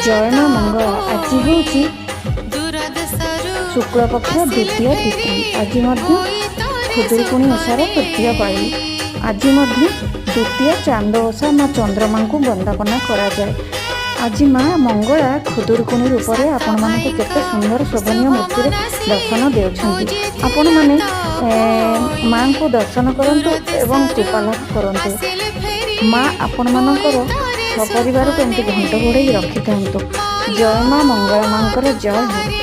जय मां मंगला। आज हूँ शुक्लपक्ष द्वितीय तिथि। आज खुदुरकुणी ओषार तृतीय पाली। आज द्वितीय चांद ओषा माँ चंद्रमा को वंदना कराए। आज माँ मंगला खुदुरकुणी रूप में आपण मानक केते सुंदर शोभनीय मूर्ति दर्शन देउछंती। आपण माने माँ को दर्शन करंतु एवं कृपालाभ करंतु। माँ आपण मानकर सपरिवार को एमती घंट घोड़े रखी था। जय माँ मंगला माँ जय हो।